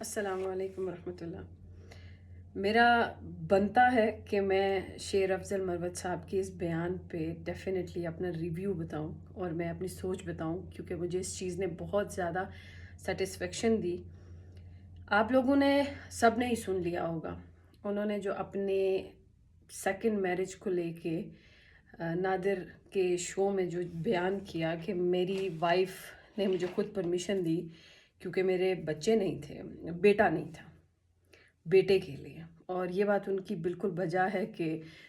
السلام علیکم ورحمۃ اللہ۔ میرا بنتا ہے کہ میں شیر افضل مروت صاحب کی اس بیان پہ ڈیفینیٹلی اپنا ریویو بتاؤں اور میں اپنی سوچ بتاؤں، کیونکہ مجھے اس چیز نے بہت زیادہ سیٹسفیکشن دی۔ آپ لوگوں نے سب نے ہی سن لیا ہوگا، انہوں نے جو اپنے سیکنڈ میرج کو لے کے نادر کے شو میں جو بیان کیا کہ میری وائف نے مجھے خود پرمیشن دی کیونکہ میرے بچے نہیں تھے، بیٹا نہیں تھا، بیٹے کے لیے۔ اور یہ بات ان کی بالکل بجا ہے کہ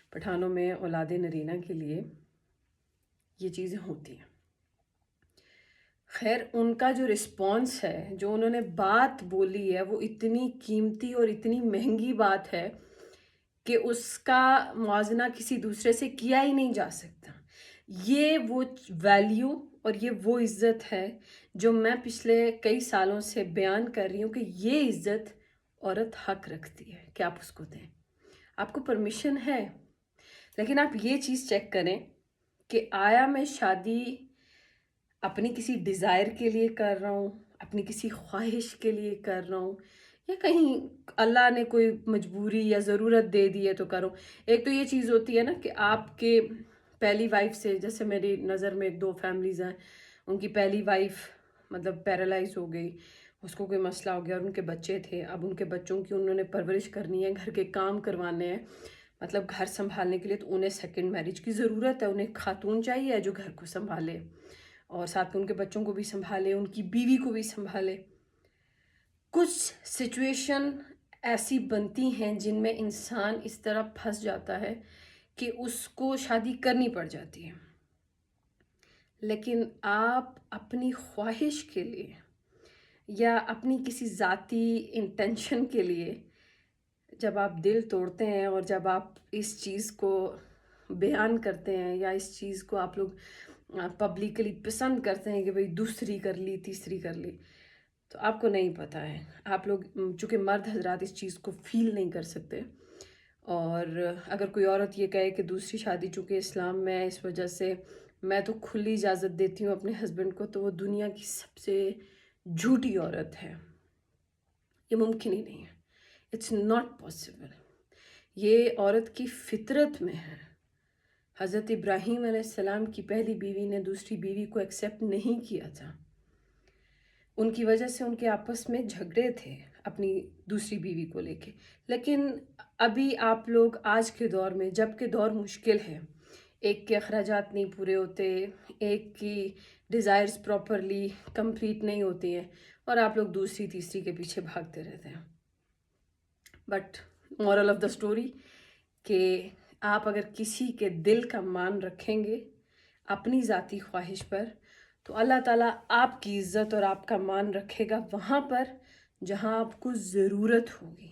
پٹھانوں میں اولاد نرینہ کے لیے یہ چیزیں ہوتی ہیں۔ خیر، ان کا جو رسپانس ہے، جو انہوں نے بات بولی ہے، وہ اتنی قیمتی اور اتنی مہنگی بات ہے کہ اس کا موازنہ کسی دوسرے سے کیا ہی نہیں جا سکتا۔ یہ وہ ویلیو اور یہ وہ عزت ہے جو میں پچھلے کئی سالوں سے بیان کر رہی ہوں کہ یہ عزت عورت حق رکھتی ہے کہ آپ اس کو دیں۔ آپ کو پرمیشن ہے، لیکن آپ یہ چیز چیک کریں کہ آیا میں شادی اپنی کسی ڈیزائر کے لیے کر رہا ہوں، اپنی کسی خواہش کے لیے کر رہا ہوں، یا کہیں اللہ نے کوئی مجبوری یا ضرورت دے دی ہے تو کرو۔ ایک تو یہ چیز ہوتی ہے نا کہ آپ کے پہلی وائف سے، جیسے میری نظر میں 2 فیملیز ہیں، ان کی پہلی وائف مطلب پیرالائز ہو گئی، اس کو کوئی مسئلہ ہو گیا اور ان کے بچے تھے۔ اب ان کے بچوں کی انہوں نے پرورش کرنی ہے، گھر کے کام کروانے ہیں، مطلب گھر سنبھالنے کے لیے، تو انہیں سیکنڈ میرج کی ضرورت ہے، انہیں ایک خاتون چاہیے جو گھر کو سنبھالے اور ساتھ میں ان کے بچوں کو بھی سنبھالے، ان کی بیوی کو بھی سنبھالے۔ کچھ سچویشن ایسی بنتی ہیں جن میں انسان اس طرح پھنس جاتا ہے کہ اس کو شادی کرنی پڑ جاتی ہے، لیکن آپ اپنی خواہش کے لیے یا اپنی کسی ذاتی انٹینشن کے لیے جب آپ دل توڑتے ہیں اور جب آپ اس چیز کو بیان کرتے ہیں یا اس چیز کو آپ لوگ پبلکلی پسند کرتے ہیں کہ بھئی دوسری کر لی، تیسری کر لی، تو آپ کو نہیں پتہ ہے۔ آپ لوگ چونکہ مرد حضرات اس چیز کو فیل نہیں کر سکتے، اور اگر کوئی عورت یہ کہے کہ دوسری شادی چونکہ اسلام میں اس وجہ سے میں تو کھلی اجازت دیتی ہوں اپنے ہسبینڈ کو، تو وہ دنیا کی سب سے جھوٹی عورت ہے۔ یہ ممکن ہی نہیں ہے، اٹس ناٹ پاسبل۔ یہ عورت کی فطرت میں ہے۔ حضرت ابراہیم علیہ السلام کی پہلی بیوی نے دوسری بیوی کو ایکسیپٹ نہیں کیا تھا، ان کی وجہ سے ان کے آپس میں جھگڑے تھے اپنی دوسری بیوی کو لے کے۔ لیکن ابھی آپ لوگ آج کے دور میں، جب کہ دور مشکل ہے، ایک کے اخراجات نہیں پورے ہوتے، ایک کی ڈیزائرز پراپرلی کمپلیٹ نہیں ہوتی ہیں، اور آپ لوگ دوسری تیسری کے پیچھے بھاگتے رہتے ہیں۔ But moral of the story کہ آپ اگر کسی کے دل کا مان رکھیں گے اپنی ذاتی خواہش پر، تو اللہ تعالیٰ آپ کی عزت اور آپ کا مان رکھے گا وہاں پر جہاں آپ کو ضرورت ہوگی،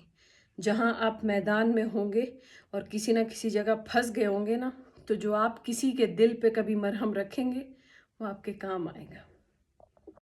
جہاں آپ میدان میں ہوں گے اور کسی نہ کسی جگہ پھنس گئے ہوں گے نا، تو جو آپ کسی کے دل پہ کبھی مرہم رکھیں گے وہ آپ کے کام آئے گا۔